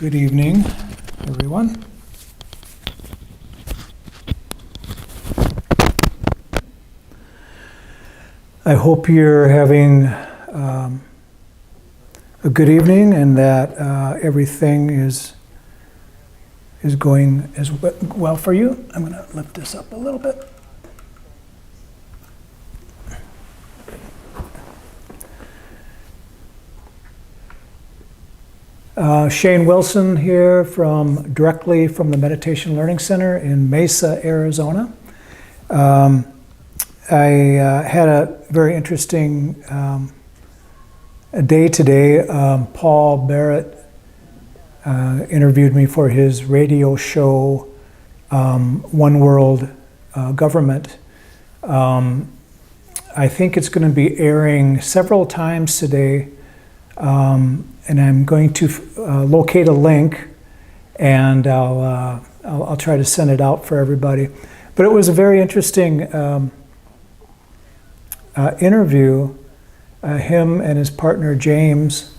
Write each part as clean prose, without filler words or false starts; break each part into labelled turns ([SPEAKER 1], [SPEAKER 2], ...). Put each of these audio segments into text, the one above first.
[SPEAKER 1] Good evening, everyone. I hope you're having a good evening and that everything is going as well for you. I'm going to lift this up a little bit. Shane Wilson here directly from the Meditation Learning Center in Mesa, Arizona. I had a very interesting day today. Paul Barrett interviewed me for his radio show, One World Government. I think it's going to be airing several times today. And I'm going to locate a link, and I'll try to send it out for everybody. But it was a very interesting interview. Him and his partner James,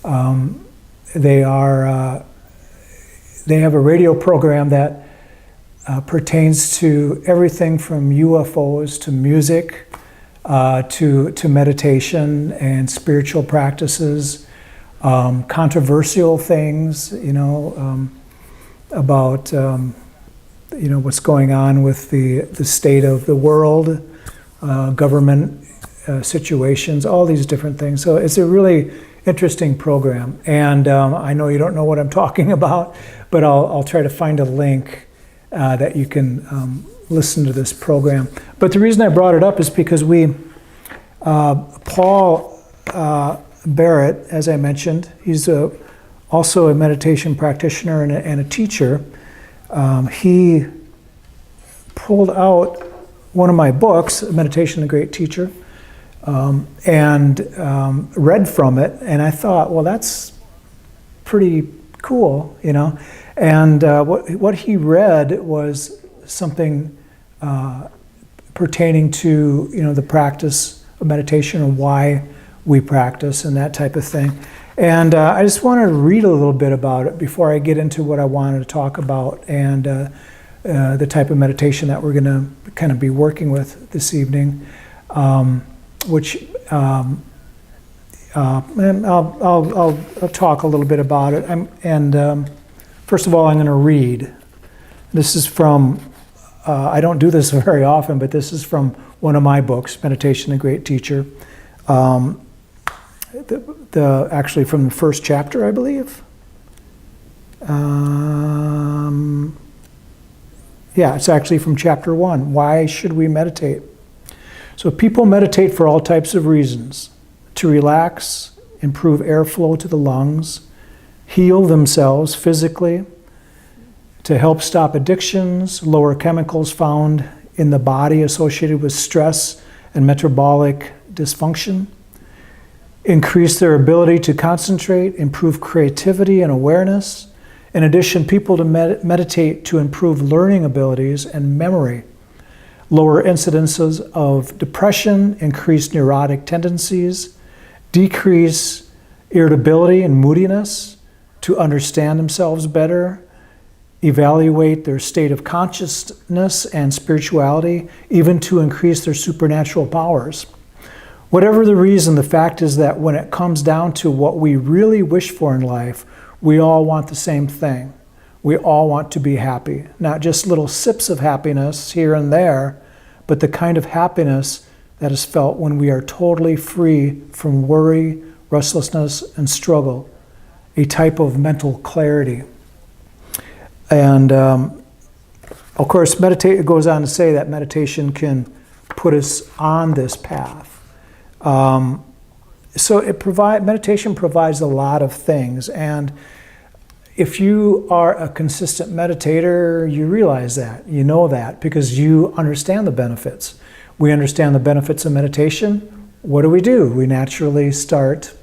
[SPEAKER 1] they have a radio program that pertains to everything from UFOs to music, to meditation and spiritual practices. Controversial things, about what's going on with the state of the world, government situations, all these different things. So it's a really interesting program, and I know you don't know what I'm talking about, but I'll try to find a link that you can listen to this program. But the reason I brought it up is because Paul Barrett, as I mentioned, he's also a meditation practitioner and a teacher. He pulled out one of my books, Meditation, the Great Teacher, and read from it. And I thought, well, that's pretty cool, And what he read was something pertaining to, the practice of meditation and why we practice and that type of thing. And I just wanted to read a little bit about it before I get into what I wanted to talk about and the type of meditation that we're going to kind of be working with this evening, which and I'll talk a little bit about it. First of all, I'm going to read. This is from, I don't do this very often, but this is from one of my books, Meditation, the Great Teacher. Actually from the first chapter, I believe. It's actually from chapter 1. Why should we meditate? So people meditate for all types of reasons: to relax, improve airflow to the lungs, heal themselves physically, to help stop addictions, lower chemicals found in the body associated with stress and metabolic dysfunction, increase their ability to concentrate, improve creativity and awareness. In addition, people to meditate to improve learning abilities and memory, lower incidences of depression, increase neurotic tendencies, decrease irritability and moodiness, to understand themselves better, evaluate their state of consciousness and spirituality, even to increase their supernatural powers. Whatever the reason, the fact is that when it comes down to what we really wish for in life, we all want the same thing. We all want to be happy. Not just little sips of happiness here and there, but the kind of happiness that is felt when we are totally free from worry, restlessness, and struggle. A type of mental clarity. And of course, it goes on to say that meditation can put us on this path. So meditation provides a lot of things, and if you are a consistent meditator, you realize that, you know that, because you understand the benefits. We understand the benefits of meditation. What do? We naturally start,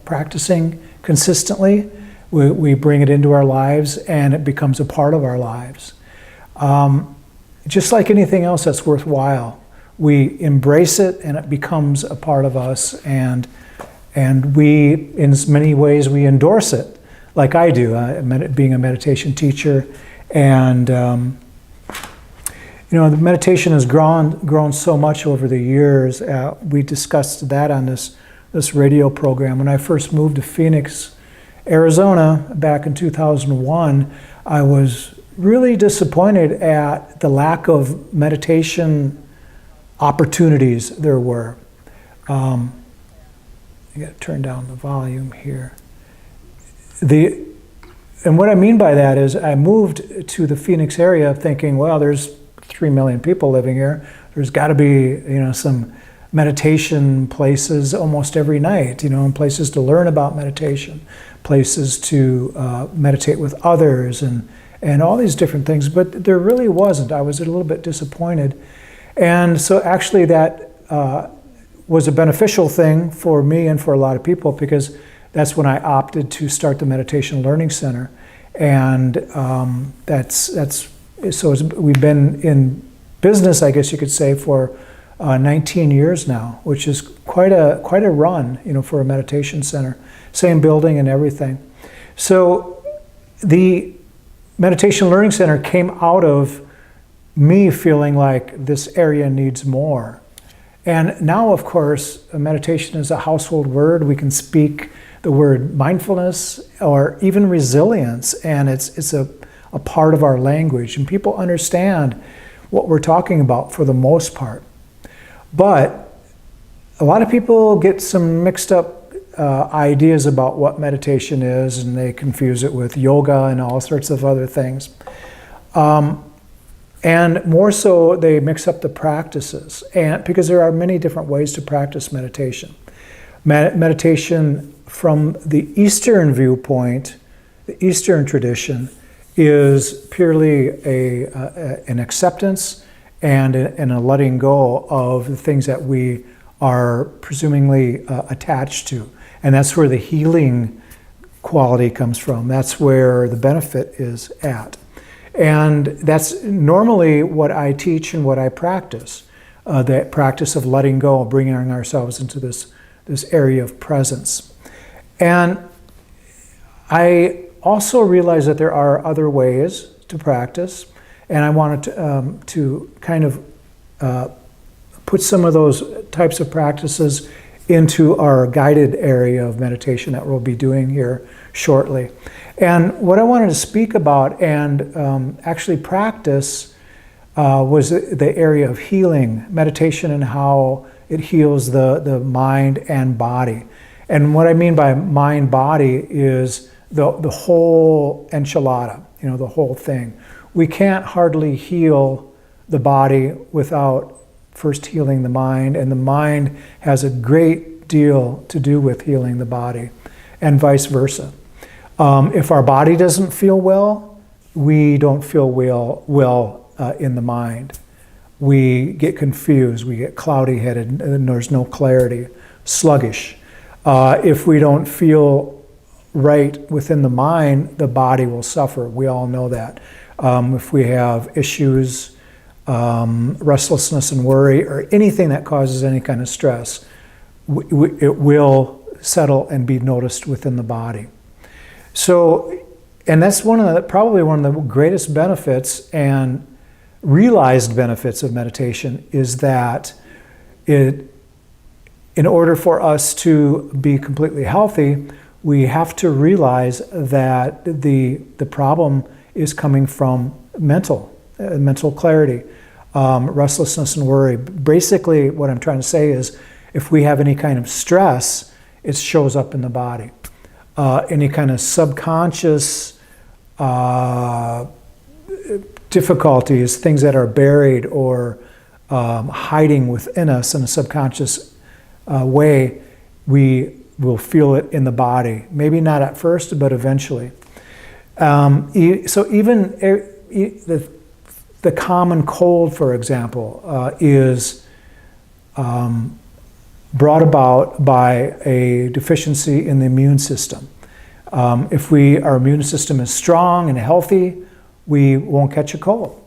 [SPEAKER 1] practicing consistently. We bring it into our lives, and it becomes a part of our lives. Just like anything else that's worthwhile, we embrace it and it becomes a part of us, and we, in many ways, we endorse it. like I do, being a meditation teacher. And the meditation has grown so much over the years. We discussed that on this radio program. When I first moved to Phoenix, Arizona, back in 2001, I was really disappointed at the lack of meditation opportunities there were. I got to turn down the volume here. And what I mean by that is I moved to the Phoenix area thinking, well, there's 3 million people living here. There's got to be, some meditation places almost every night, and places to learn about meditation, places to meditate with others, and all these different things. But there really wasn't. I was a little bit disappointed. And so actually that was a beneficial thing for me and for a lot of people, because that's when I opted to start the Meditation Learning Center. And we've been in business, I guess you could say, for 19 years now, which is quite a run, for a meditation center. Same building and everything. So the Meditation Learning Center came out of me feeling like this area needs more. And now, of course, meditation is a household word. We can speak the word mindfulness or even resilience, and it's a part of our language, and people understand what we're talking about for the most part. But a lot of people get some mixed up ideas about what meditation is, and they confuse it with yoga and all sorts of other things. And more so, they mix up the practices, and because there are many different ways to practice meditation. Meditation from the Eastern viewpoint, the Eastern tradition, is purely an acceptance and a letting go of the things that we are presumably attached to. And that's where the healing quality comes from. That's where the benefit is at. And that's normally what I teach and what I practice, the practice of letting go, bringing ourselves into this area of presence. And I also realize that there are other ways to practice, and I wanted to kind of put some of those types of practices into our guided area of meditation that we'll be doing here shortly. And what I wanted to speak about and actually practice was the area of healing, meditation, and how it heals the mind and body. And what I mean by mind-body is the whole enchilada, the whole thing. We can't hardly heal the body without first healing the mind, and the mind has a great deal to do with healing the body, and vice versa. If our body doesn't feel well, we don't feel well in the mind. We get confused, we get cloudy-headed, and there's no clarity, sluggish. If we don't feel right within the mind, the body will suffer. We all know that. If we have issues, restlessness and worry, or anything that causes any kind of stress, it will settle and be noticed within the body. So, and that's probably one of the greatest benefits and realized benefits of meditation is that in order for us to be completely healthy, we have to realize that the problem is coming from mental clarity, restlessness and worry. Basically, what I'm trying to say is if we have any kind of stress, it shows up in the body. Any kind of subconscious difficulties, things that are buried or hiding within us in a subconscious way, we will feel it in the body. Maybe not at first, but eventually. So even the common cold, for example, is brought about by a deficiency in the immune system. If our immune system is strong and healthy, we won't catch a cold.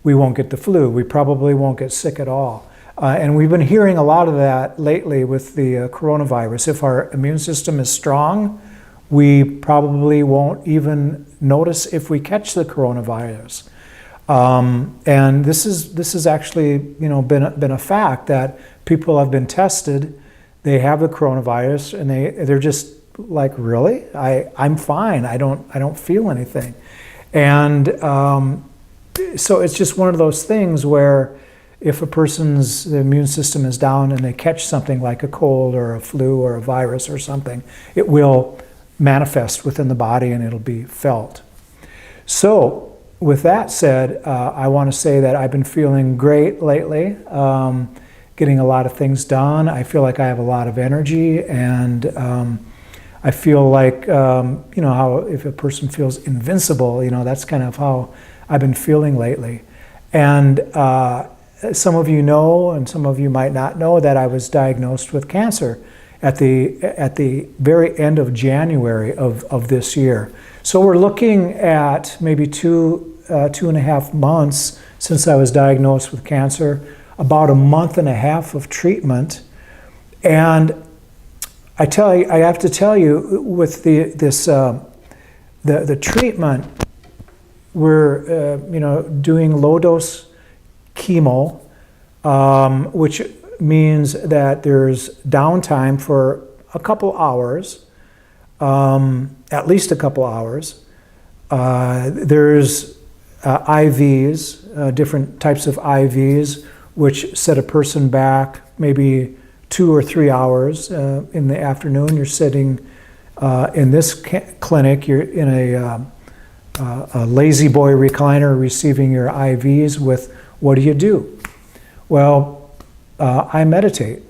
[SPEAKER 1] We won't get the flu. We probably won't get sick at all. And we've been hearing a lot of that lately with the coronavirus. If our immune system is strong, we probably won't even notice if we catch the coronavirus. And this is actually, been a fact that people have been tested, they have the coronavirus, and they're just like, really? I'm fine. I don't feel anything. And so it's just one of those things where if a person's immune system is down and they catch something like a cold or a flu or a virus or something, it will manifest within the body and it'll be felt. So with that said, I want to say that I've been feeling great lately, getting a lot of things done. I feel like I have a lot of energy, and I feel like, how if a person feels invincible, that's kind of how I've been feeling lately. And some of you know, and some of you might not know, that I was diagnosed with cancer at the very end of January of this year. So we're looking at maybe 2.5 months since I was diagnosed with cancer, about a month and a half of treatment. And I have to tell you, with the treatment, we're doing low dose chemo, which means that there's downtime for a couple hours, at least a couple hours. There's IVs, different types of IVs, which set a person back maybe 2 or 3 hours in the afternoon. You're sitting in this clinic, you're in a lazy boy recliner receiving your IVs with, what do? Well, I meditate.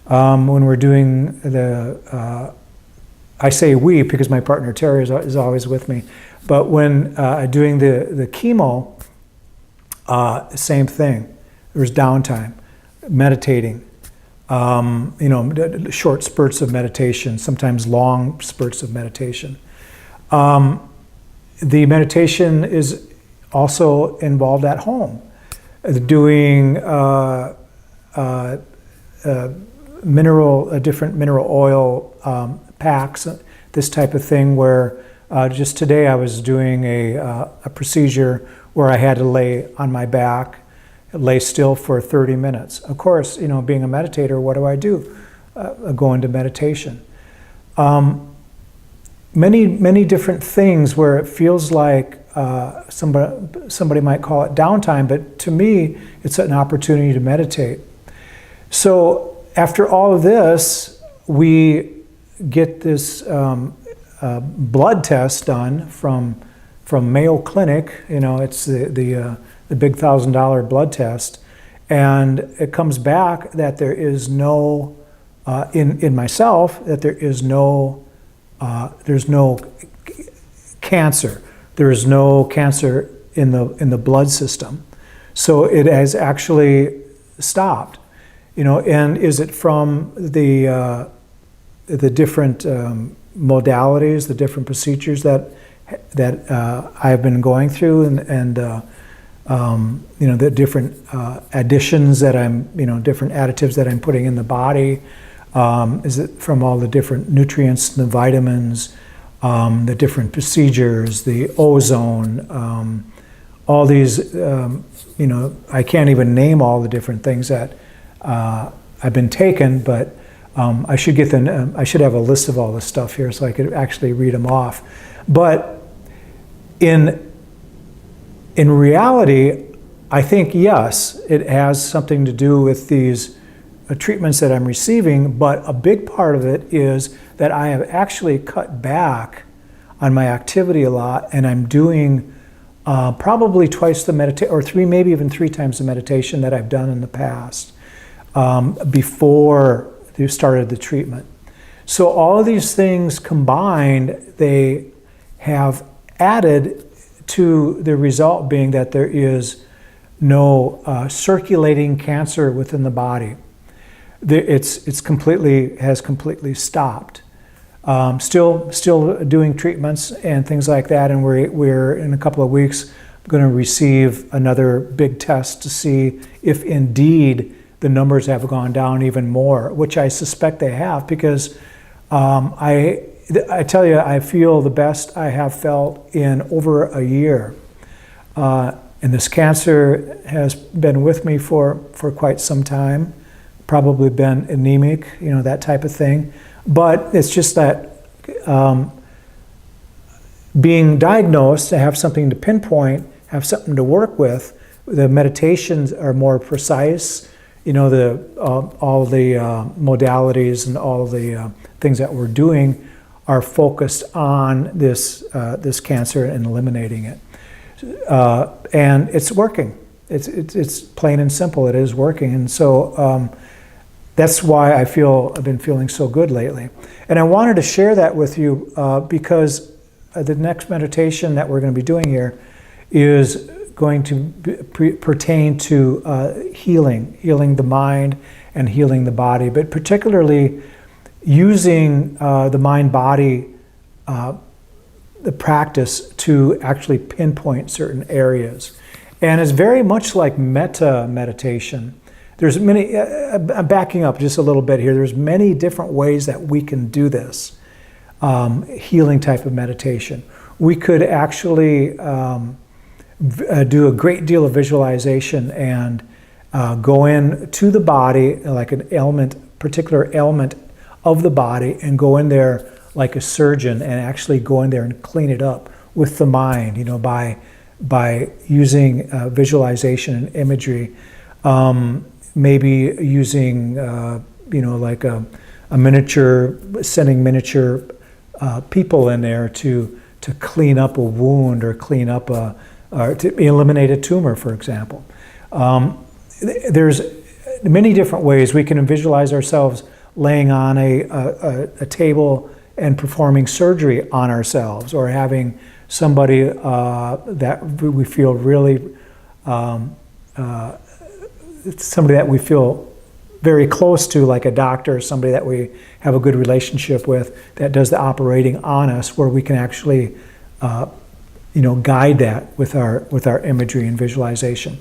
[SPEAKER 1] When we're doing I say we because my partner Terry is always with me, but when doing the chemo, same thing. There's downtime, meditating, short spurts of meditation, sometimes long spurts of meditation. The meditation is also involved at home, doing different mineral oil packs, this type of thing, where just today I was doing a procedure where I had to lay on my back, lay still for 30 minutes. Of course, being a meditator, what do? Go into meditation. Many different things where it feels like somebody might call it downtime, but to me, it's an opportunity to meditate. So after all of this, we get this blood test done from Mayo Clinic. It's the big $1,000 blood test, and it comes back that there is no in myself, that there's no cancer. There is no cancer in the blood system. So it has actually stopped. And is it from the different modalities, the different procedures that I've been going through, and the different additions that different additives that I'm putting in the body? Is it from all the different nutrients, the vitamins, the different procedures, the ozone, all these, I can't even name all the different things that I've been taking, but I should have a list of all this stuff here so I could actually read them off. But in reality, I think, yes, it has something to do with these treatments that I'm receiving, but a big part of it is that I have actually cut back on my activity a lot, and I'm doing probably twice the meditation, or maybe even 3 times the meditation that I've done in the past before you started the treatment. So all of these things combined, they have added to the result being that there is no circulating cancer within the body. It's has completely stopped. Still doing treatments and things like that, and we're in a couple of weeks going to receive another big test to see if indeed the numbers have gone down even more, which I suspect they have, because I I tell you, I feel the best I have felt in over a year. And this cancer has been with me for quite some time, probably been anemic, that type of thing. But it's just that being diagnosed, to have something to pinpoint, have something to work with, the meditations are more precise. All the modalities and all the things that we're doing are focused on this cancer and eliminating it. And it's working. It's plain and simple. It is working. And so that's why I've been feeling so good lately. And I wanted to share that with you because the next meditation that we're going to be doing here is going to pertain to healing the mind and healing the body, but particularly using the mind-body the practice to actually pinpoint certain areas. And it's very much like metta meditation. There's many, I'm backing up just a little bit here, there's many different ways that we can do this healing type of meditation. We could actually do a great deal of visualization and go in to the body, like particular element of the body, and go in there like a surgeon and actually go in there and clean it up with the mind, by using visualization and imagery, maybe using, like a miniature, sending miniature people in there to clean up a wound or clean up or to eliminate a tumor, for example. There's many different ways we can visualize ourselves laying on a table and performing surgery on ourselves, or having somebody that we feel really, somebody that we feel very close to, like a doctor, somebody that we have a good relationship with, that does the operating on us, where we can actually guide that with our imagery and visualization.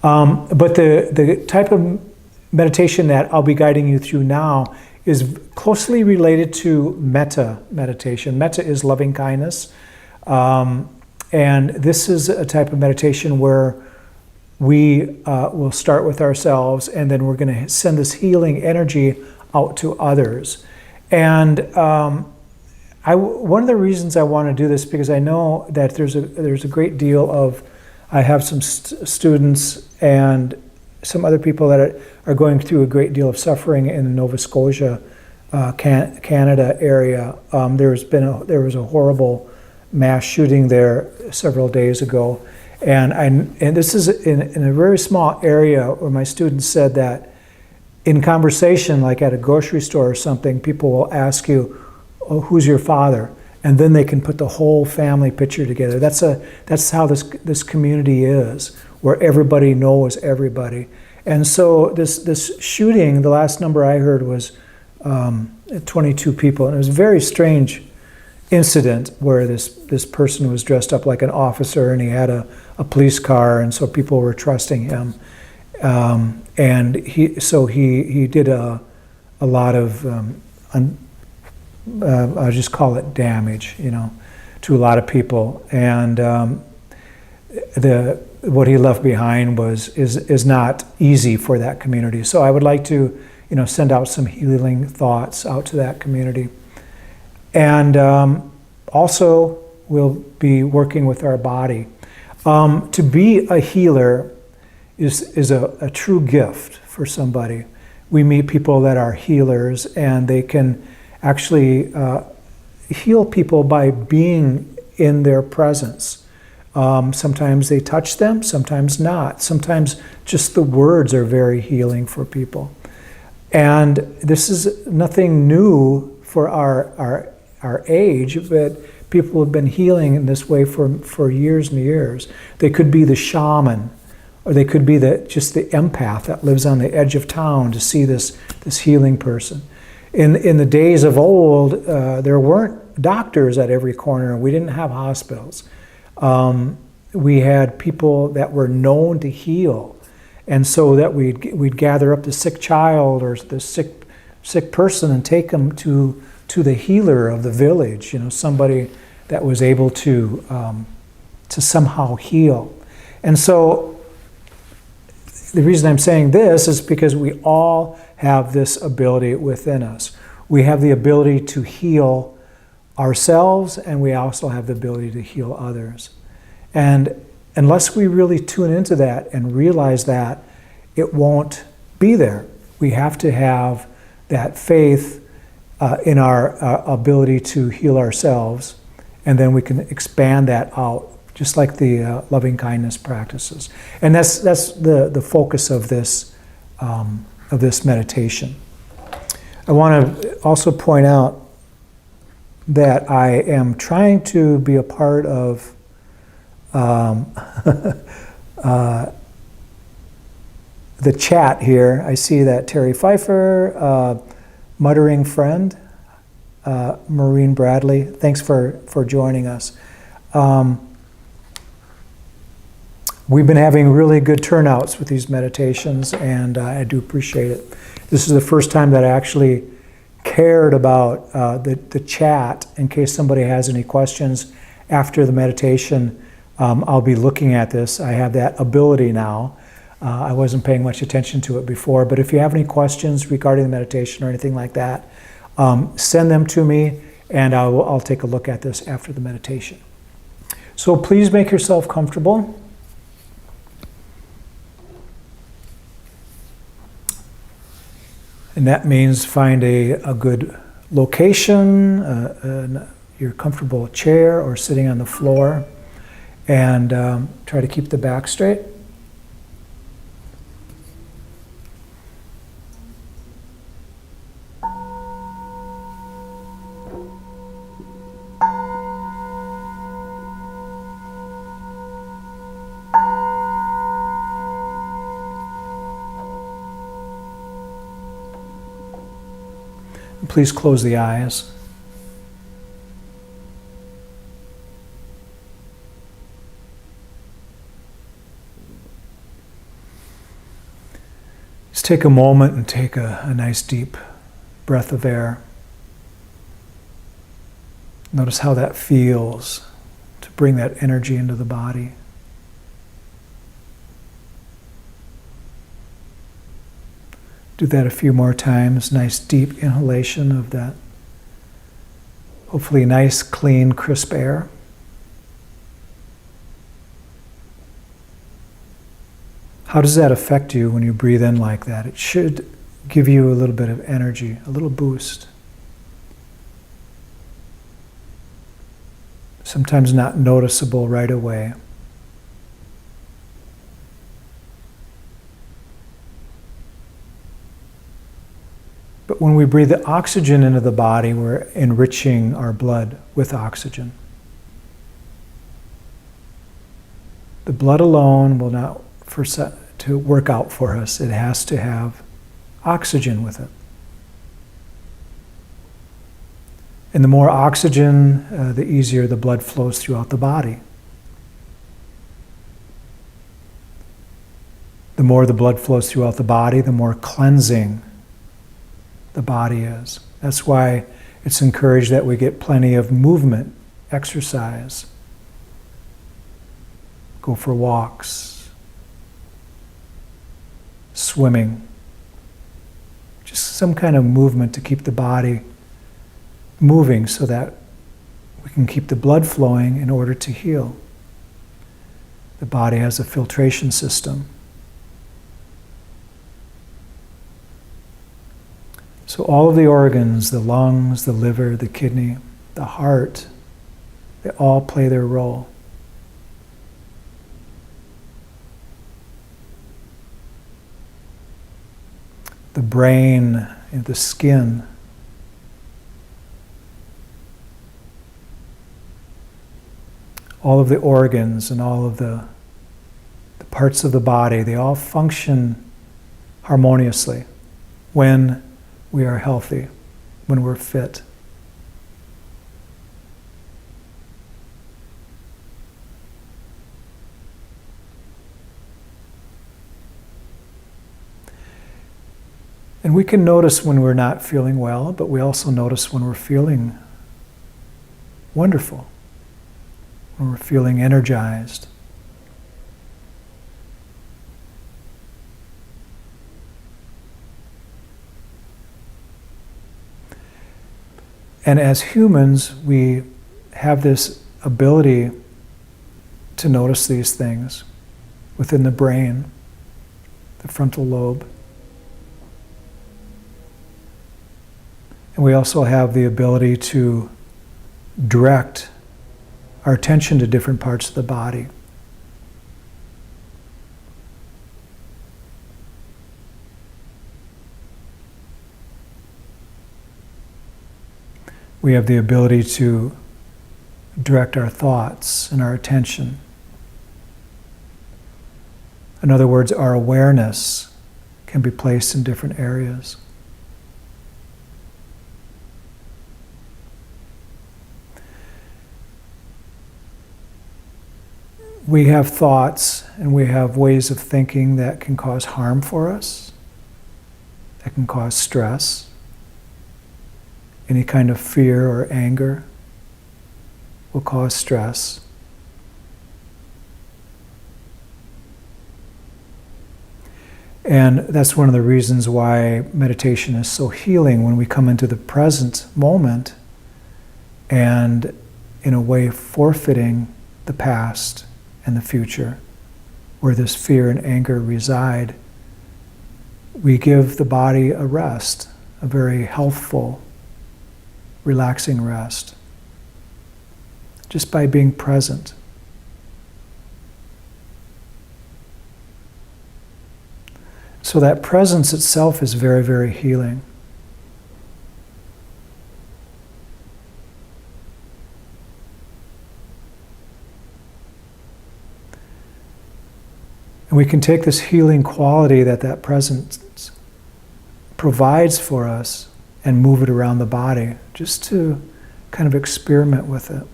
[SPEAKER 1] But the type of meditation that I'll be guiding you through now is closely related to metta meditation. Metta is loving kindness. And this is a type of meditation where we will start with ourselves, and then we're going to send this healing energy out to others. And one of the reasons I want to do this, because I know that there's a great deal of, I have some students and some other people that are going through a great deal of suffering in the Nova Scotia, Canada area. There was a horrible mass shooting there several days ago, and this is in a very small area where my students said that in conversation, like at a grocery store or something, people will ask you, "Oh, who's your father?" And then they can put the whole family picture together. That's how this community is, where everybody knows everybody. And so this shooting, the last number I heard was 22 people, and it was a very strange incident where this person was dressed up like an officer, and he had a police car, and so people were trusting him. And he did a lot of I'll just call it damage, to a lot of people. And what he left behind is not easy for that community. So I would like to, send out some healing thoughts out to that community. And also, we'll be working with our body. To be a healer is a true gift for somebody. We meet people that are healers, and they can actually heal people by being in their presence. Sometimes they touch them, sometimes not. Sometimes just the words are very healing for people. And this is nothing new for our age, but people have been healing in this way for years and years. They could be the shaman, or they could be just the empath that lives on the edge of town to see this healing person. In the days of old, there weren't doctors at every corner. We didn't have hospitals. We had people that were known to heal, and so that we'd gather up the sick child or the sick person and take them to to the healer of the village, somebody that was able to somehow heal. And so the reason I'm saying this is because we all have this ability within us. We have the ability to heal ourselves, and we also have the ability to heal others. And unless we really tune into that and realize that, it won't be there. We have to have that faith in our ability to heal ourselves, and then we can expand that out, just like the loving kindness practices. And that's the focus of this meditation. I want to also point out that I am trying to be a part of the chat here. I see that Terry Pfeiffer, Muttering Friend, Maureen Bradley, thanks for joining us. We've been having really good turnouts with these meditations, and I do appreciate it. This is the first time that I actually cared about the chat in case somebody has any questions after the meditation. I'll be looking at this. I have that ability now. I wasn't paying much attention to it before, but if you have any questions regarding the meditation or anything like that, send them to me, and I'll take a look at this after the meditation. So please make yourself comfortable. And that means find a good location, your comfortable chair or sitting on the floor, and try to keep the back straight. Please close the eyes. Just take a moment and take a nice deep breath of air. Notice how that feels to bring that energy into the body. Do that a few more times. Nice deep inhalation of that, hopefully nice, clean, crisp air. How does that affect you when you breathe in like that? It should give you a little bit of energy, a little boost. Sometimes not noticeable right away. But when we breathe the oxygen into the body, we're enriching our blood with oxygen. The blood alone will not to work out for us. It has to have oxygen with it. And the more oxygen, the easier the blood flows throughout the body. The more the blood flows throughout the body, the more cleansing the body is. That's why it's encouraged that we get plenty of movement, exercise. Go for walks, swimming. Just some kind of movement to keep the body moving so that we can keep the blood flowing in order to heal. The body has a filtration system. So all of the organs, the lungs, the liver, the kidney, the heart, they all play their role. The brain, and the skin. All of the organs and all of the parts of the body, they all function harmoniously when we are healthy, when we're fit. And we can notice when we're not feeling well, but we also notice when we're feeling wonderful, when we're feeling energized. And as humans, we have this ability to notice these things within the brain, the frontal lobe. And we also have the ability to direct our attention to different parts of the body. We have the ability to direct our thoughts and our attention. In other words, our awareness can be placed in different areas. We have thoughts and we have ways of thinking that can cause harm for us, that can cause stress. Any kind of fear or anger will cause stress. And that's one of the reasons why meditation is so healing, when we come into the present moment and, in a way, forfeiting the past and the future, where this fear and anger reside. We give the body a rest, a very healthful, relaxing rest, just by being present. So that presence itself is very, very healing. And we can take this healing quality that that presence provides for us and move it around the body, just to kind of experiment with it.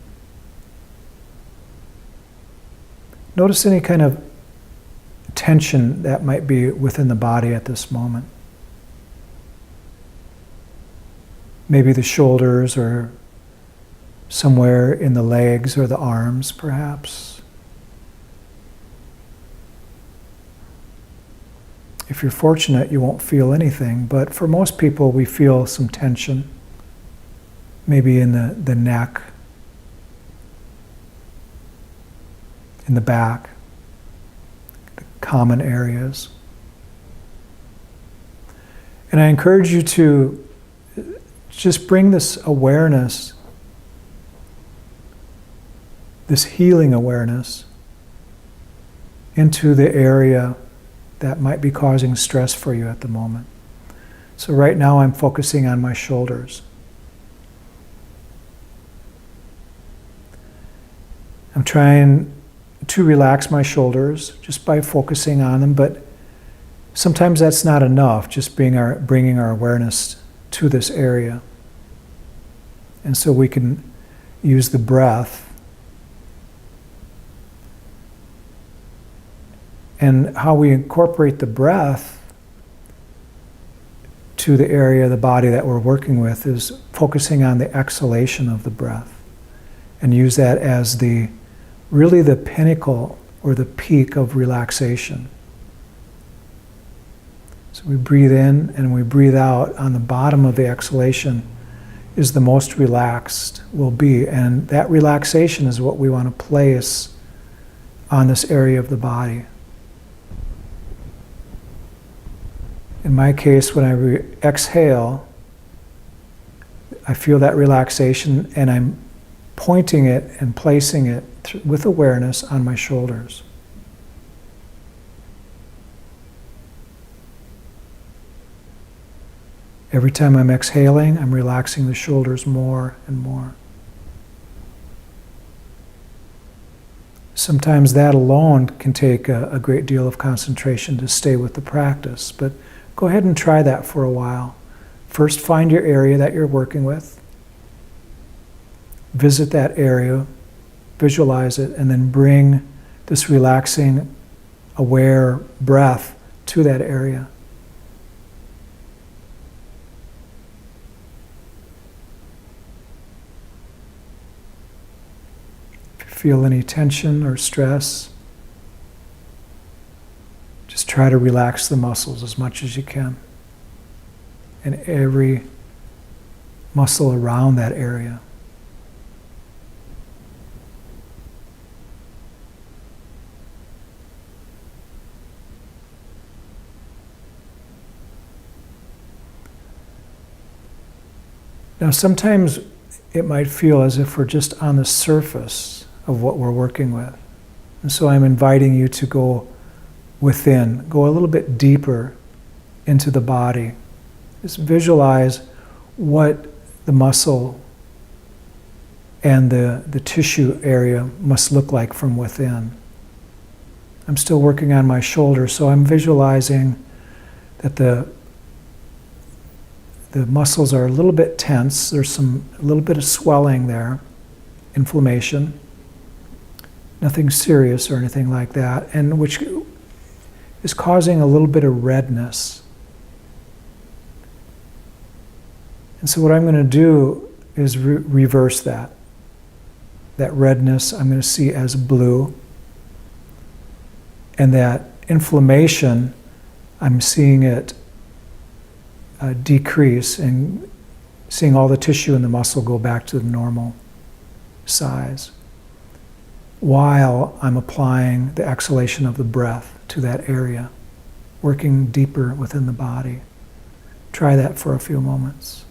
[SPEAKER 1] Notice any kind of tension that might be within the body at this moment. Maybe the shoulders, or somewhere in the legs or the arms, perhaps. If you're fortunate, you won't feel anything, but for most people, we feel some tension, maybe in the neck, in the back, the common areas. And I encourage you to just bring this awareness, this healing awareness, into the area that might be causing stress for you at the moment. So right now I'm focusing on my shoulders. I'm trying to relax my shoulders just by focusing on them, but sometimes that's not enough, just bringing our awareness to this area. And so we can use the breath and how we incorporate the breath to the area of the body that we're working with is focusing on the exhalation of the breath, and use that as really the pinnacle or the peak of relaxation. So we breathe in and we breathe out. On the bottom of the exhalation is the most relaxed we'll be, and that relaxation is what we want to place on this area of the body. In my case, when I exhale, I feel that relaxation, and I'm pointing it and placing it with awareness on my shoulders. Every time I'm exhaling, I'm relaxing the shoulders more and more. Sometimes that alone can take a great deal of concentration to stay with the practice, but go ahead and try that for a while. First, find your area that you're working with. Visit that area, visualize it, and then bring this relaxing, aware breath to that area. feel any tension or stress, just try to relax the muscles as much as you can. And every muscle around that area. Now, sometimes it might feel as if we're just on the surface of what we're working with. And so I'm inviting you to go within, go a little bit deeper into the body. Just visualize what the muscle and the tissue area must look like from within. I'm still working on my shoulder, so I'm visualizing that the muscles are a little bit tense. There's a little bit of swelling there, inflammation. Nothing serious or anything like that, and which is causing a little bit of redness. And so what I'm going to do is reverse that. That redness I'm going to see as blue. And that inflammation, I'm seeing it decrease and seeing all the tissue in the muscle go back to the normal size, while I'm applying the exhalation of the breath to that area, working deeper within the body. Try that for a few moments.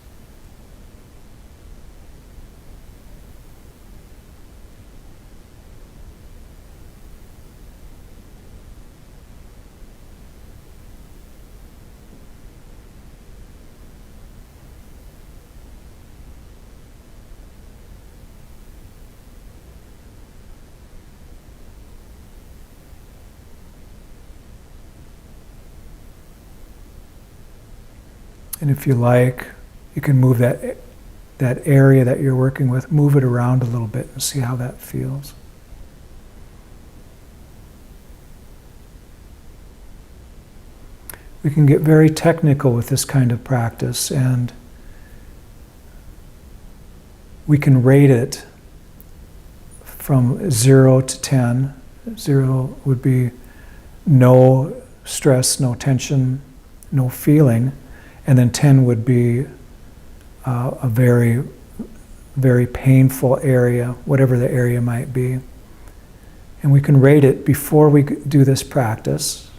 [SPEAKER 1] And if you like, you can move that area that you're working with, move it around a little bit and see how that feels. We can get very technical with this kind of practice, and we can rate it from 0 to 10. 0 would be no stress, no tension, no feeling. And then 10 would be a very, very painful area, whatever the area might be. And we can rate it before we do this practice.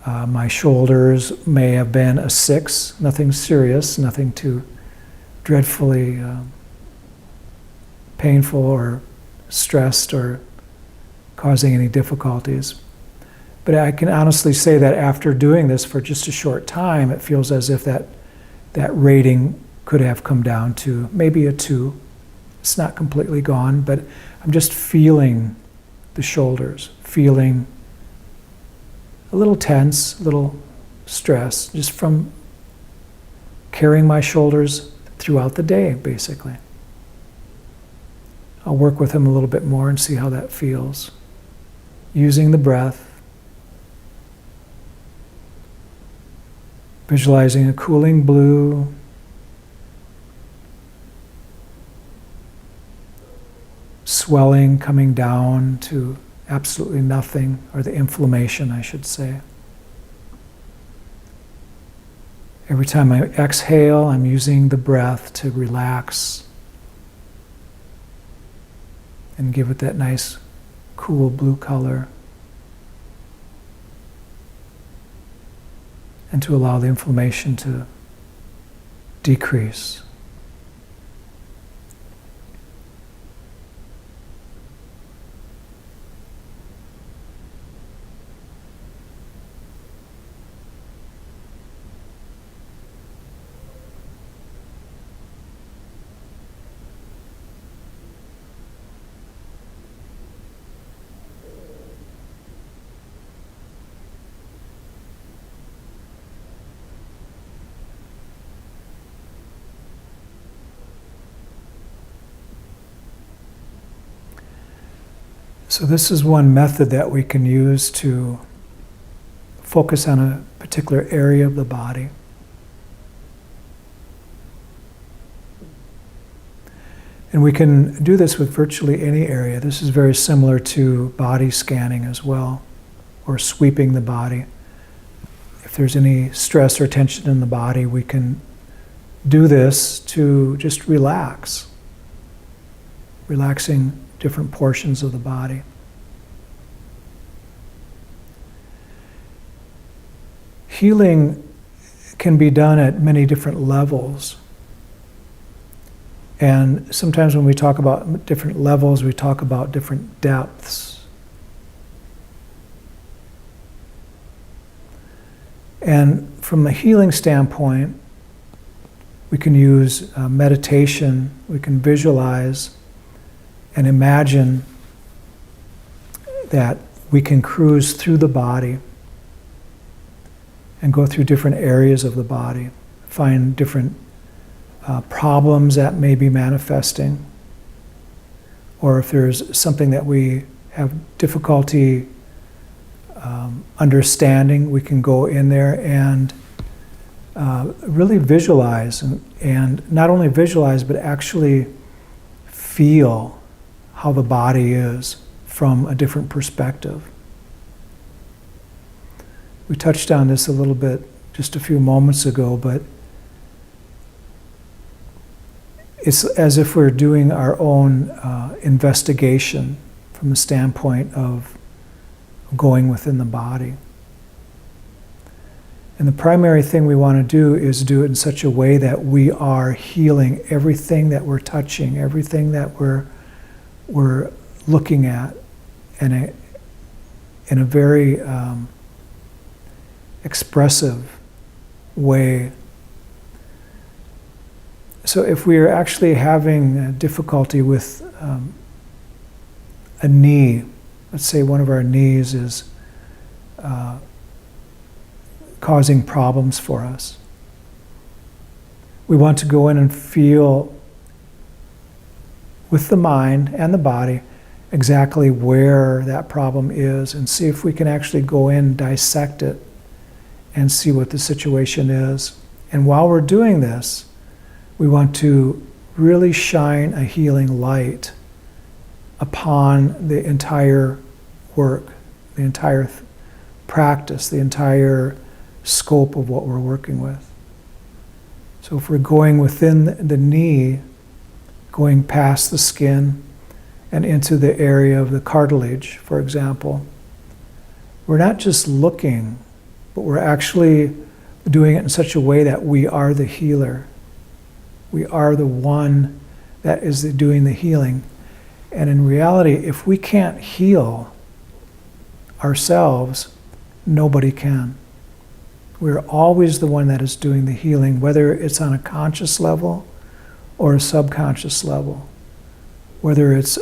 [SPEAKER 1] My shoulders may have been a 6, nothing serious, nothing too dreadfully painful or stressed or causing any difficulties. But I can honestly say that after doing this for just a short time, it feels as if that rating could have come down to maybe a 2. It's not completely gone, but I'm just feeling the shoulders, feeling a little tense, a little stress, just from carrying my shoulders throughout the day, basically. I'll work with them a little bit more and see how that feels. Using the breath. Visualizing a cooling blue, swelling coming down to absolutely nothing, or the inflammation, I should say. Every time I exhale, I'm using the breath to relax and give it that nice, cool blue color. And to allow the inflammation to decrease. So this is one method that we can use to focus on a particular area of the body. And we can do this with virtually any area. This is very similar to body scanning as well, or sweeping the body. If there's any stress or tension in the body, we can do this to just relax, relaxing different portions of the body. Healing can be done at many different levels. And sometimes when we talk about different levels, we talk about different depths. And from a healing standpoint, we can use meditation, we can visualize and imagine that we can cruise through the body and go through different areas of the body, find different problems that may be manifesting, or if there's something that we have difficulty understanding, we can go in there and really visualize, and not only visualize, but actually feel how the body is from a different perspective. We touched on this a little bit just a few moments ago, but it's as if we're doing our own investigation from the standpoint of going within the body. And the primary thing we want to do is do it in such a way that we are healing everything that we're touching, everything that we're looking at in a very expressive way. So if we are actually having difficulty with a knee, let's say one of our knees is causing problems for us, we want to go in and feel with the mind and the body exactly where that problem is, and see if we can actually go in, dissect it, and see what the situation is. And while we're doing this, we want to really shine a healing light upon the entire work, the entire practice, the entire scope of what we're working with. So if we're going within the knee, going past the skin and into the area of the cartilage, for example, we're not just looking, but we're actually doing it in such a way that we are the healer. We are the one that is doing the healing. And in reality, if we can't heal ourselves, nobody can. We're always the one that is doing the healing, whether it's on a conscious level or a subconscious level, whether it's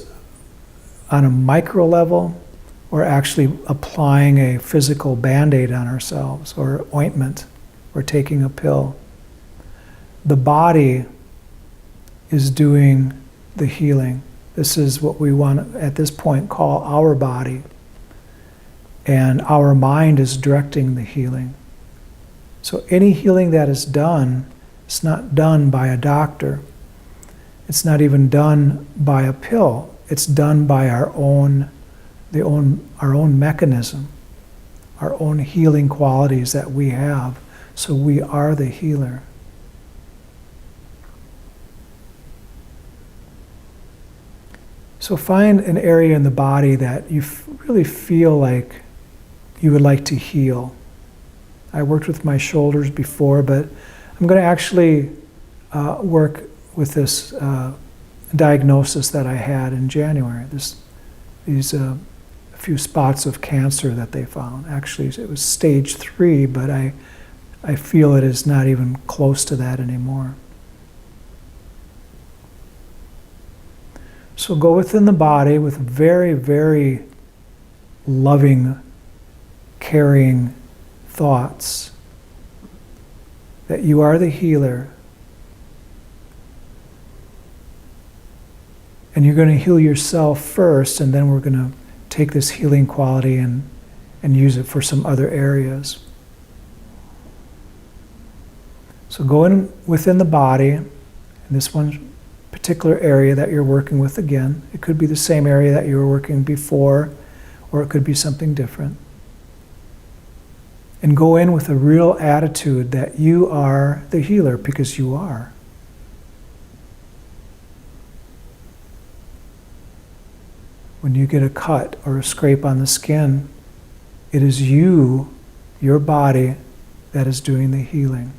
[SPEAKER 1] on a micro level or actually applying a physical Band-Aid on ourselves, or ointment, or taking a pill. The body is doing the healing. This is what we want to, at this point, call our body. And our mind is directing the healing. So any healing that is done, it's not done by a doctor. It's not even done by a pill. It's done by our own mechanism, our own healing qualities that we have. So we are the healer. So find an area in the body that you really feel like you would like to heal. I worked with my shoulders before, but I'm going to actually work with this diagnosis that I had in January. These few spots of cancer that they found. Actually, it was stage 3, but I feel it is not even close to that anymore. So go within the body with very, very loving, caring thoughts that you are the healer. And you're going to heal yourself first, and then we're going to take this healing quality and use it for some other areas. So go in within the body, in this one particular area that you're working with again. It could be the same area that you were working before, or it could be something different. And go in with a real attitude that you are the healer, because you are. When you get a cut or a scrape on the skin, it is you, your body, that is doing the healing.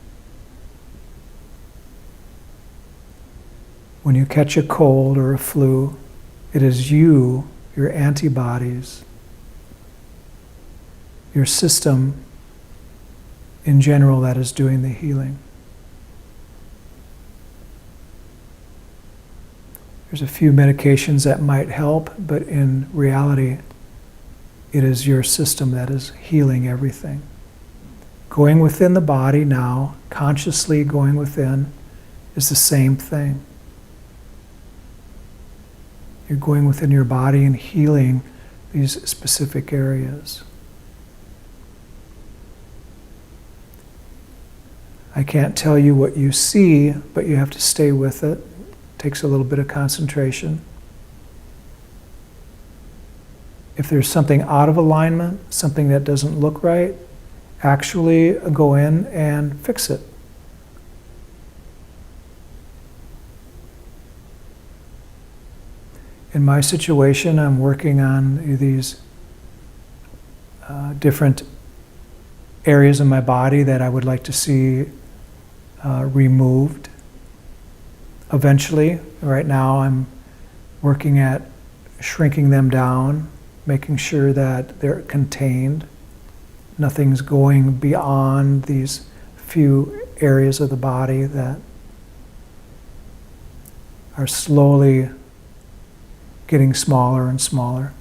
[SPEAKER 1] When you catch a cold or a flu, it is you, your antibodies, your system in general that is doing the healing. There's a few medications that might help, but in reality, it is your system that is healing everything. Going within the body now, consciously going within, is the same thing. You're going within your body and healing these specific areas. I can't tell you what you see, but you have to stay with it. It takes a little bit of concentration. If there's something out of alignment, something that doesn't look right, actually go in and fix it. In my situation, I'm working on these different areas of my body that I would like to see removed. Eventually, right now I'm working at shrinking them down, making sure that they're contained. Nothing's going beyond these few areas of the body that are slowly getting smaller and smaller.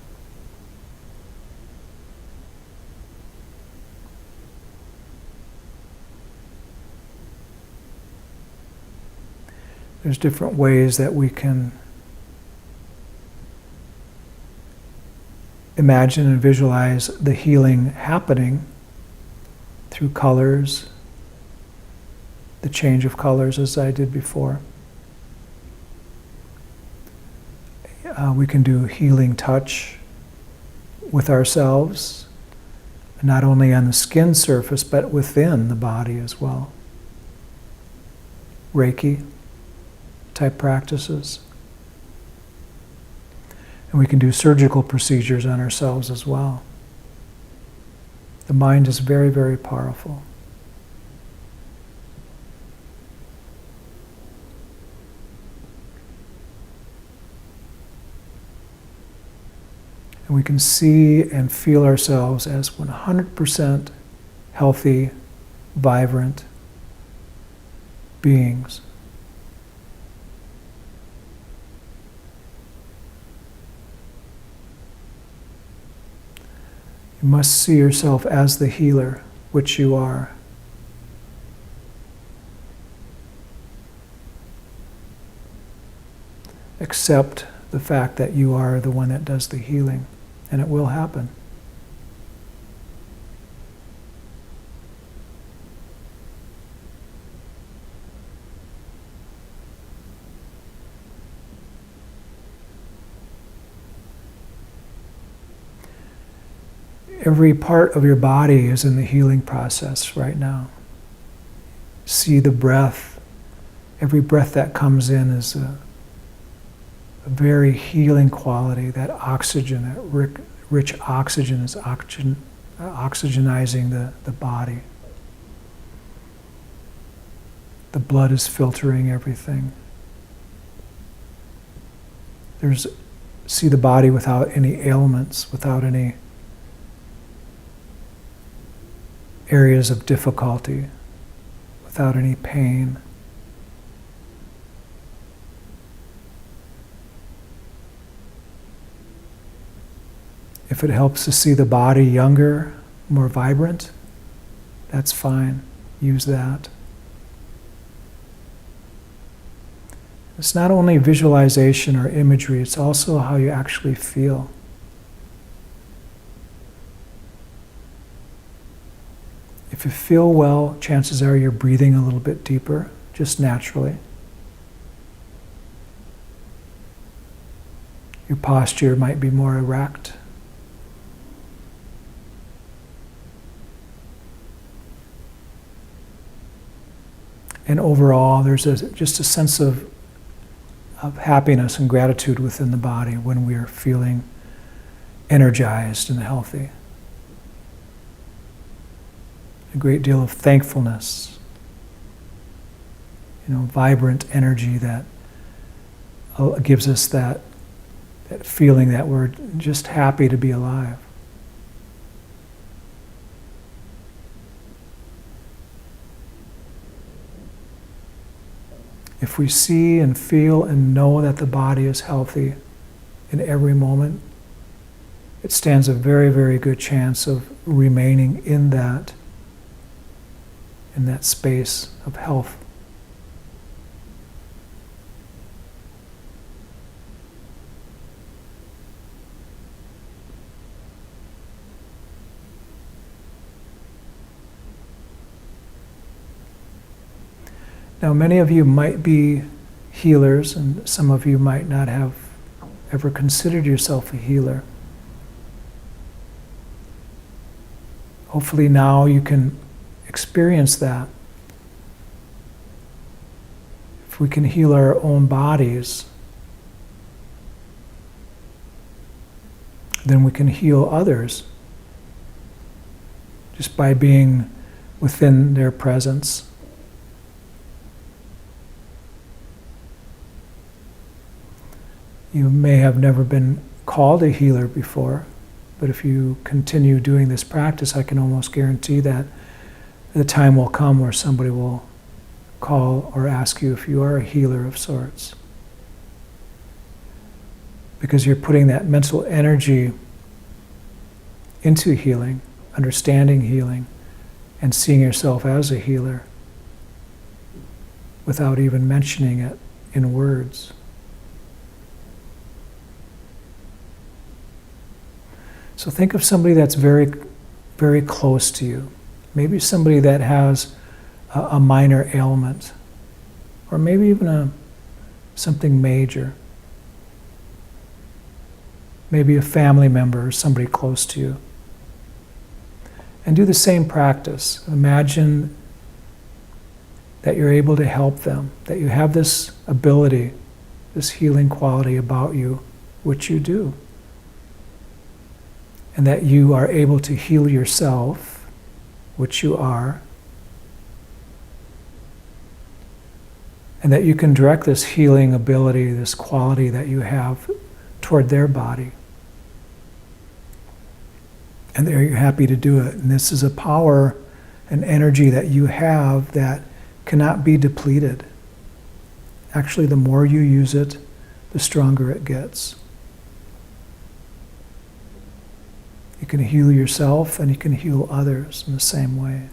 [SPEAKER 1] There's different ways that we can imagine and visualize the healing happening through colors, the change of colors as I did before. We can do healing touch with ourselves, not only on the skin surface, but within the body as well. Reiki type practices. And we can do surgical procedures on ourselves as well. The mind is very, very powerful. And we can see and feel ourselves as 100% healthy, vibrant beings. You must see yourself as the healer, which you are. Accept the fact that you are the one that does the healing, and it will happen. Every part of your body is in the healing process right now. See the breath. Every breath that comes in is a very healing quality. That oxygen, that rich oxygen is oxygenizing the body. The blood is filtering everything. See the body without any ailments, without any areas of difficulty, without any pain. If it helps to see the body younger, more vibrant, that's fine. Use that. It's not only visualization or imagery, it's also how you actually feel. If you feel well, chances are you're breathing a little bit deeper, just naturally. Your posture might be more erect. And overall, there's just a sense of happiness and gratitude within the body when we're feeling energized and healthy. A great deal of thankfulness, vibrant energy that gives us that feeling that we're just happy to be alive. If we see and feel and know that the body is healthy in every moment, it stands a very, very good chance of remaining in that space of health. Now, many of you might be healers, and some of you might not have ever considered yourself a healer. Hopefully now you can experience that. If we can heal our own bodies, then we can heal others just by being within their presence. You may have never been called a healer before, but if you continue doing this practice, I can almost guarantee that the time will come where somebody will call or ask you if you are a healer of sorts. Because you're putting that mental energy into healing, understanding healing, and seeing yourself as a healer without even mentioning it in words. So think of somebody that's very, very close to you. Maybe somebody that has a minor ailment, or maybe even something major. Maybe a family member or somebody close to you. And do the same practice. Imagine that you're able to help them, that you have this ability, this healing quality about you, which you do. And that you are able to heal yourself, which you are. And that you can direct this healing ability, this quality that you have toward their body. And they're happy to do it. And this is a power and energy that you have that cannot be depleted. Actually, the more you use it, the stronger it gets. You can heal yourself and you can heal others in the same way.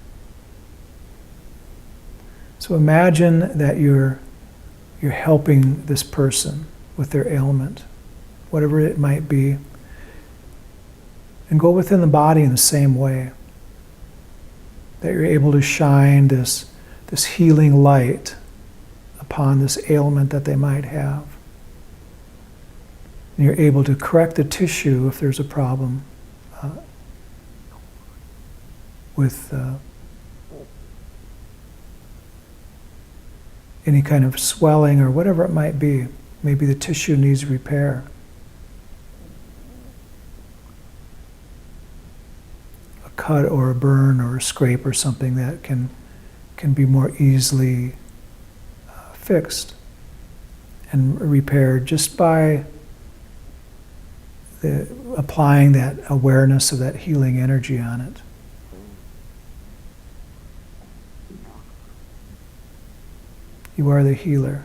[SPEAKER 1] So imagine that you're helping this person with their ailment, whatever it might be, and go within the body in the same way. That you're able to shine this healing light upon this ailment that they might have. And you're able to correct the tissue if there's a problem with any kind of swelling or whatever it might be. Maybe the tissue needs repair. A cut or a burn or a scrape or something that can be more easily fixed and repaired just by applying that awareness of that healing energy on it. You are the healer.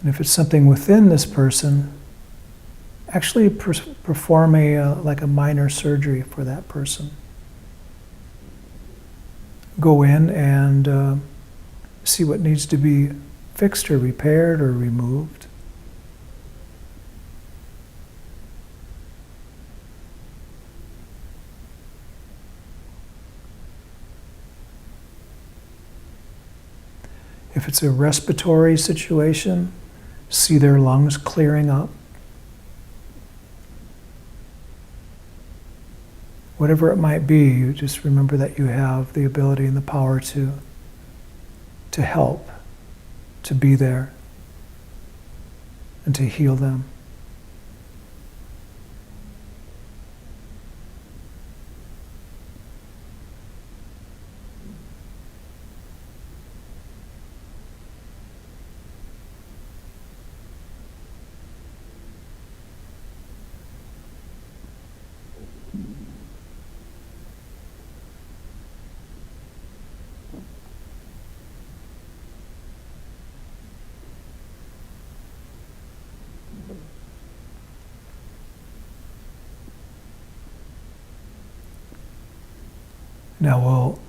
[SPEAKER 1] And if it's something within this person, actually perform like a minor surgery for that person. Go in and see what needs to be fixed or repaired or removed. If it's a respiratory situation, See their lungs clearing up. Whatever it might be, you just remember that you have the ability and the power to help, to be there, and to heal them. Now we'll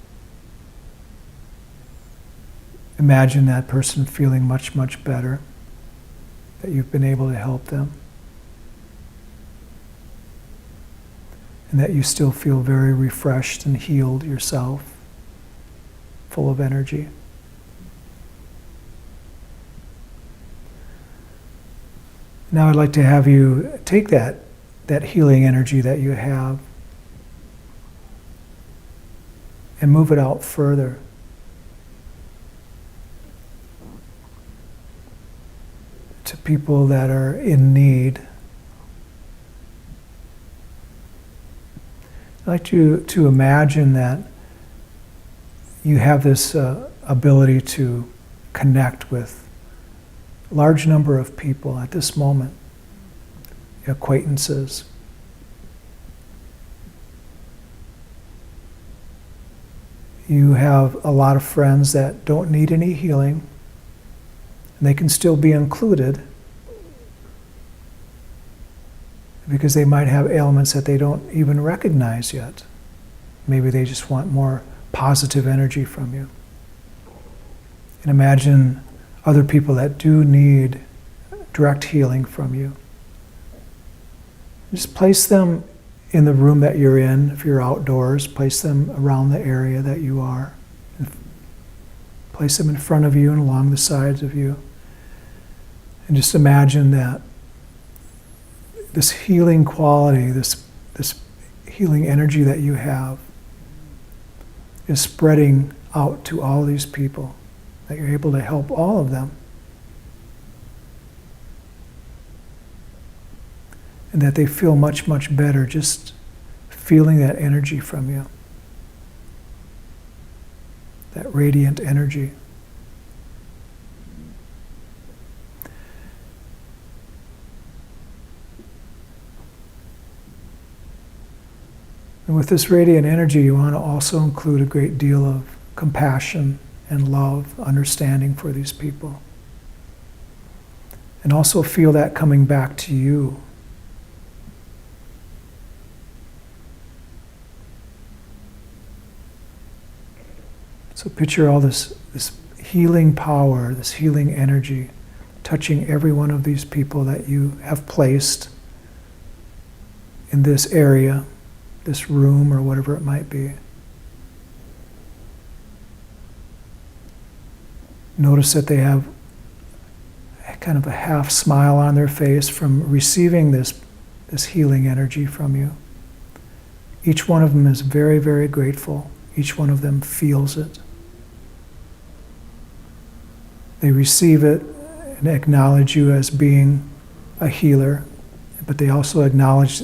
[SPEAKER 1] imagine that person feeling much, much better, that you've been able to help them, and that you still feel very refreshed and healed yourself, full of energy. Now I'd like to have you take that healing energy that you have and move it out further. To people that are in need. I'd like you to imagine that you have this ability to connect with a large number of people at this moment, acquaintances. You have a lot of friends that don't need any healing, and they can still be included because they might have ailments that they don't even recognize yet. Maybe they just want more positive energy from you. And imagine other people that do need direct healing from you. Just place them in the room that you're in. If you're outdoors, place them around the area that you are. Place them in front of you and along the sides of you. And just imagine that this healing quality, this healing energy that you have is spreading out to all these people, that you're able to help all of them. And that they feel much, much better just feeling that energy from you. That radiant energy. And with this radiant energy, you want to also include a great deal of compassion and love, understanding for these people. And also feel that coming back to you. So picture all this healing power, this healing energy, touching every one of these people that you have placed in this area, this room, or whatever it might be. Notice that they have kind of a half smile on their face from receiving this healing energy from you. Each one of them is very, very grateful. Each one of them feels it. They receive it and acknowledge you as being a healer, but they also acknowledge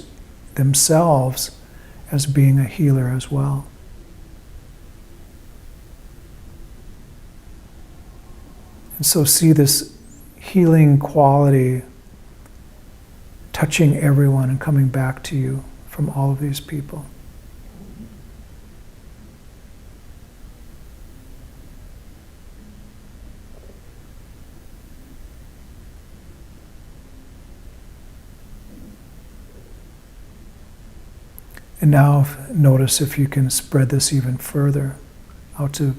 [SPEAKER 1] themselves as being a healer as well. And so see this healing quality touching everyone and coming back to you from all of these people. And now notice if you can spread this even further out to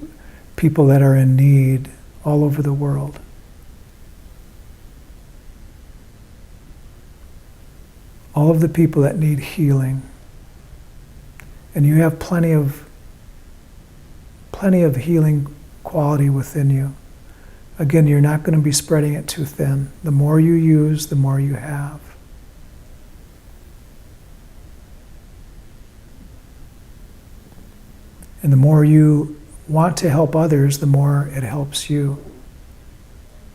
[SPEAKER 1] people that are in need all over the world. All of the people that need healing. And you have plenty of healing quality within you. Again, you're not going to be spreading it too thin. The more you use, the more you have. And the more you want to help others, the more it helps you.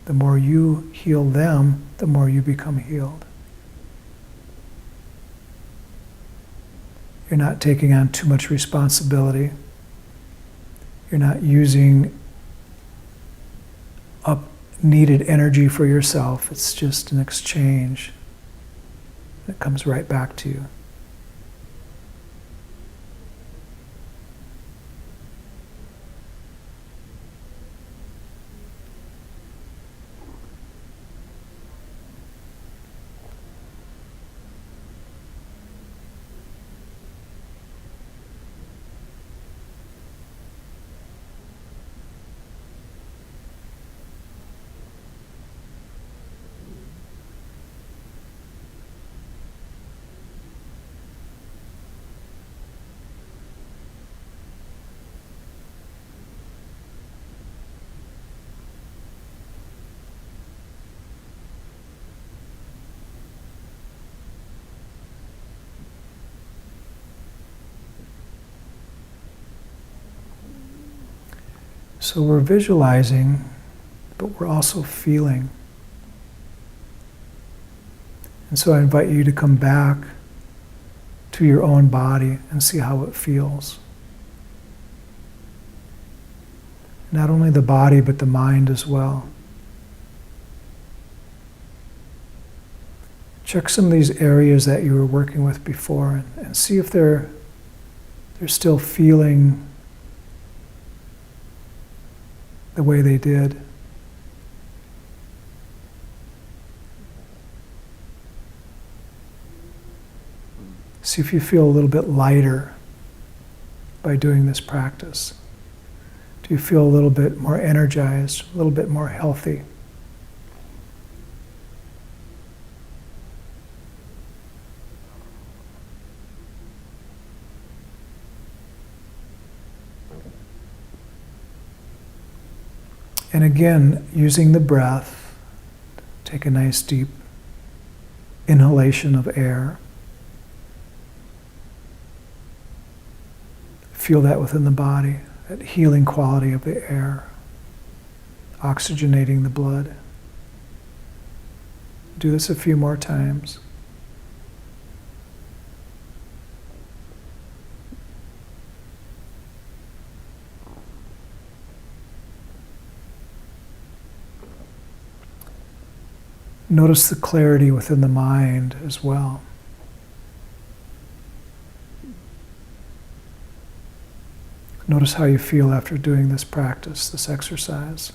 [SPEAKER 1] The more you heal them, the more you become healed. You're not taking on too much responsibility. You're not using up needed energy for yourself. It's just an exchange. It comes right back to you. So we're visualizing, but we're also feeling. And so I invite you to come back to your own body and see how it feels. Not only the body, but the mind as well. Check some of these areas that you were working with before and see if they're still feeling the way they did. See if you feel a little bit lighter by doing this practice. Do you feel a little bit more energized, a little bit more healthy? And again, using the breath, take a nice deep inhalation of air. Feel that within the body, that healing quality of the air, oxygenating the blood. Do this a few more times. Notice the clarity within the mind as well. Notice how you feel after doing this practice, this exercise.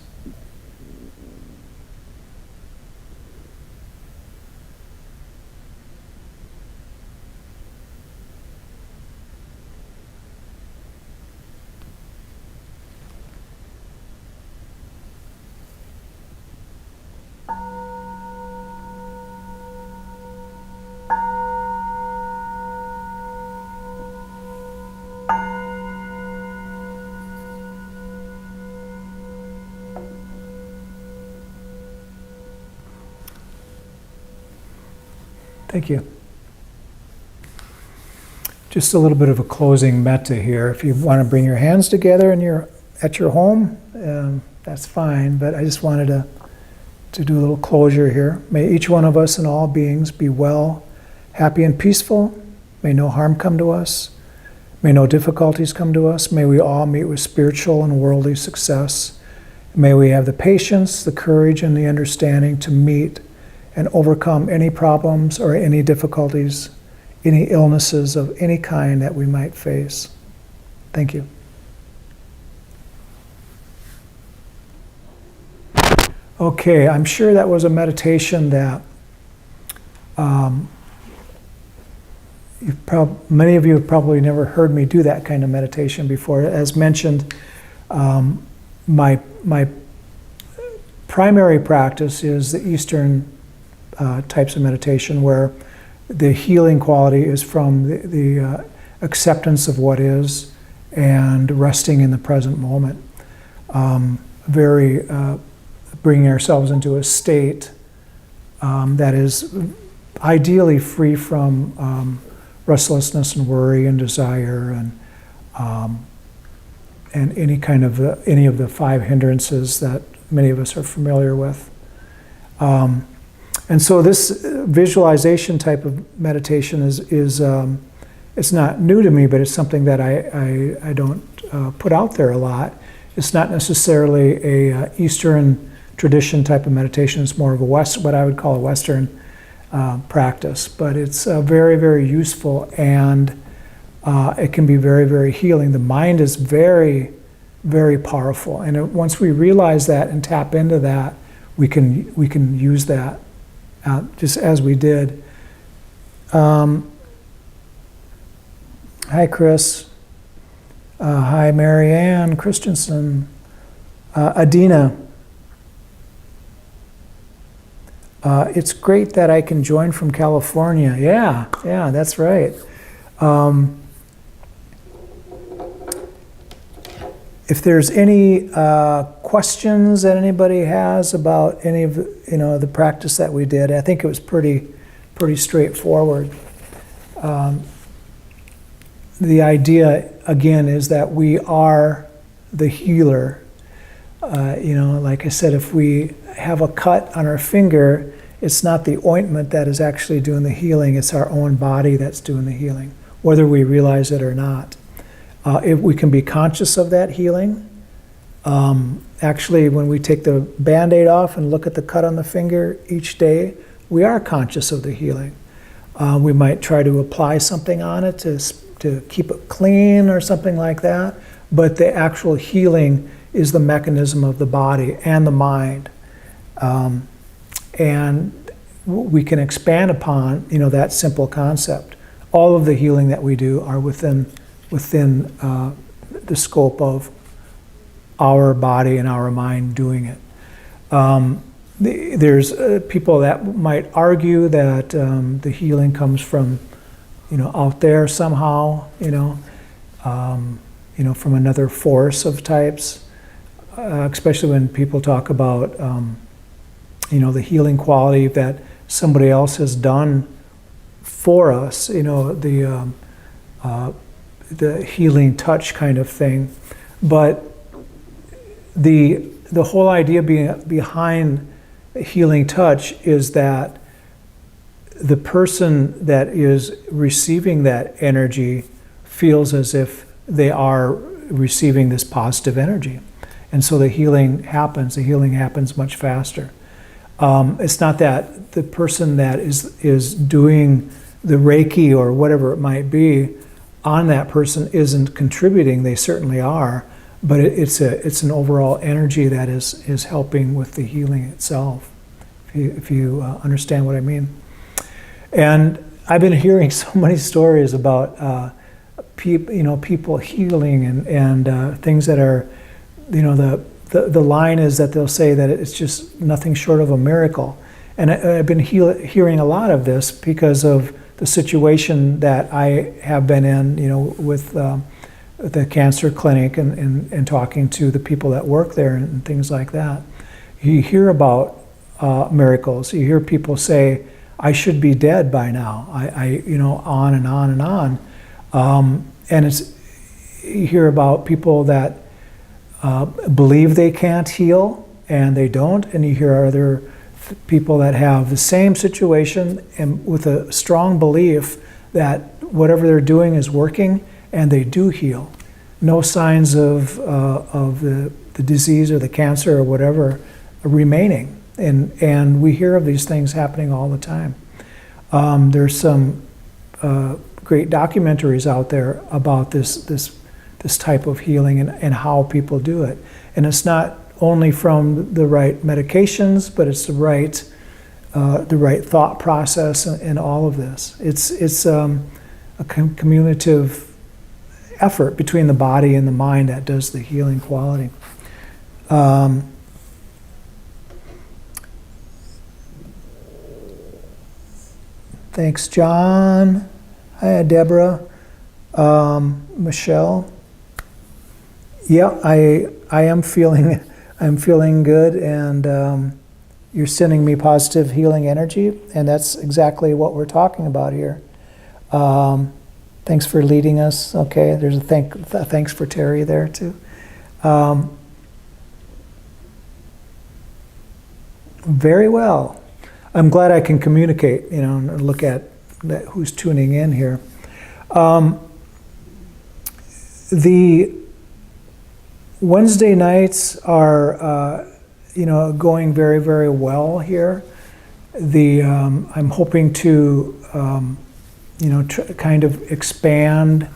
[SPEAKER 1] Thank you. Just a little bit of a closing metta here. If you want to bring your hands together and you're at your home, that's fine, but I just wanted to do a little closure here. May each one of us and all beings be well, happy and peaceful. May no harm come to us. May no difficulties come to us. May we all meet with spiritual and worldly success. May we have the patience, the courage, and the understanding to meet and overcome any problems or any difficulties, any illnesses of any kind that we might face. Thank you. Okay, I'm sure that was a meditation that many of you have probably never heard me do that kind of meditation before. As mentioned, my primary practice is the Eastern types of meditation where the healing quality is from the acceptance of what is and resting in the present moment. Very bringing ourselves into a state that is ideally free from restlessness and worry and desire and any of the five hindrances that many of us are familiar with. And so this visualization type of meditation is it's not new to me, but it's something that I don't put out there a lot. It's not necessarily a Eastern tradition type of meditation. It's more of what I would call a Western practice, but it's very, very useful, and it can be very, very healing. The mind is very, very powerful, and once we realize that and tap into that, we can use that just as we did. Hi, Chris. Hi, Marianne Christensen. Adina. It's great that I can join from California. Yeah, that's right. If there's any questions that anybody has about any of the practice that we did, I think it was pretty straightforward. The idea again is that we are the healer. Like I said, if we have a cut on our finger, it's not the ointment that is actually doing the healing, it's our own body that's doing the healing, whether we realize it or not. If we can be conscious of that healing, actually when we take the Band-Aid off and look at the cut on the finger each day, we are conscious of the healing. We might try to apply something on it to keep it clean or something like that, but the actual healing is the mechanism of the body and the mind. And we can expand upon that simple concept. All of the healing that we do are within the scope of our body and our mind doing it. There's people that might argue that the healing comes from out there somehow, from another force of types, especially when people talk about the healing quality that somebody else has done for us, the healing touch kind of thing. But the whole idea behind healing touch is that the person that is receiving that energy feels as if they are receiving this positive energy. And so the healing happens much faster. It's not that the person that is doing the Reiki or whatever it might be on that person isn't contributing. They certainly are, but it's an overall energy that is helping with the healing itself, if you understand what I mean. And I've been hearing so many stories about people healing and things that are, the line is that they'll say that it's just nothing short of a miracle. And I've been hearing a lot of this because of the situation that I have been in, with the cancer clinic and talking to the people that work there and things like that. You hear about miracles. You hear people say, I should be dead by now. I on and on and on. And you hear about people that believe they can't heal and they don't, and you hear other people that have the same situation and with a strong belief that whatever they're doing is working and they do heal. No signs of the disease or the cancer or whatever remaining. And we hear of these things happening all the time. There's some great documentaries out there about this type of healing and how people do it. And it's not only from the right medications, but it's the right thought process and all of this. It's a cumulative effort between the body and the mind that does the healing quality. Thanks, John. Hi, Deborah. Michelle. Yeah, I am feeling I'm feeling good, and you're sending me positive healing energy, and that's exactly what we're talking about here. Thanks for leading us. Okay, there's a thanks for Terry there too. Very well. I'm glad I can communicate, and look at who's tuning in here. The Wednesday nights are, going very, very well here. I'm hoping to, kind of expand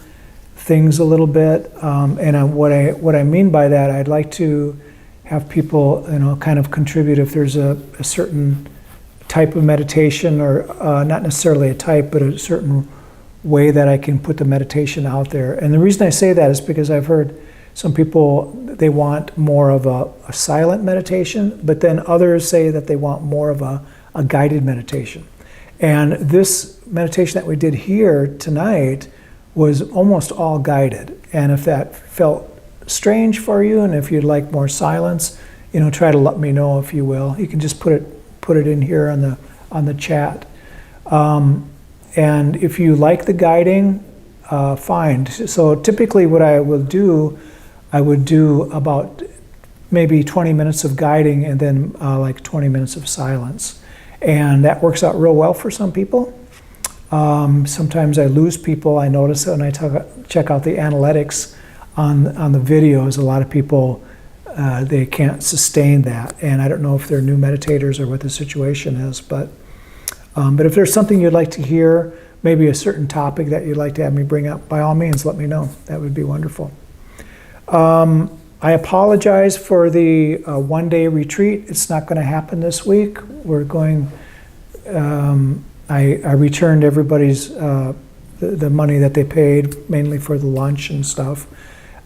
[SPEAKER 1] things a little bit. And what I mean by that, I'd like to have people, kind of contribute if there's a certain type of meditation, or not necessarily a type, but a certain way that I can put the meditation out there. And the reason I say that is because I've heard some people, they want more of a silent meditation, but then others say that they want more of a guided meditation. And this meditation that we did here tonight was almost all guided. And if that felt strange for you, and if you'd like more silence, try to let me know, if you will. You can just put it in here on the chat. And if you like the guiding, fine. So typically what I would do about maybe 20 minutes of guiding, and then like 20 minutes of silence. And that works out real well for some people. Sometimes I lose people. I notice it when I check out the analytics on the videos. A lot of people, they can't sustain that. And I don't know if they're new meditators or what the situation is, but if there's something you'd like to hear, maybe a certain topic that you'd like to have me bring up, by all means, let me know. That would be wonderful. I apologize for the one-day retreat. It's not going to happen this week. We're going, I returned everybody's, the money that they paid, mainly for the lunch and stuff.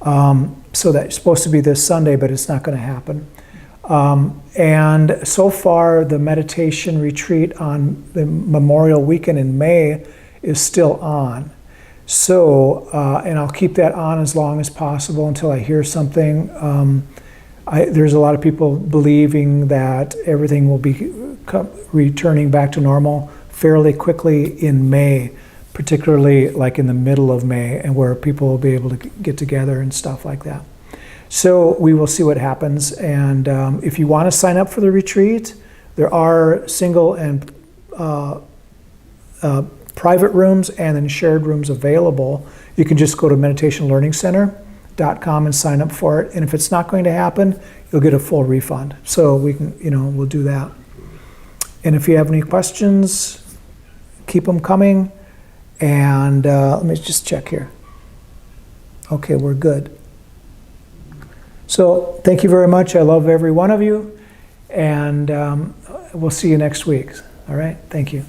[SPEAKER 1] So that's supposed to be this Sunday, but it's not going to happen. And so far, the meditation retreat on the Memorial Weekend in May is still on. So, and I'll keep that on as long as possible until I hear something. There's a lot of people believing that everything will be returning back to normal fairly quickly in May, particularly like in the middle of May, and where people will be able to get together and stuff like that. So we will see what happens. And if you want to sign up for the retreat, there are single and private rooms and then shared rooms available. You can just go to meditationlearningcenter.com and sign up for it. And if it's not going to happen, you'll get a full refund. So we can, we'll do that. And if you have any questions, keep them coming. And let me just check here. Okay, we're good. So thank you very much. I love every one of you. And we'll see you next week. All right, thank you.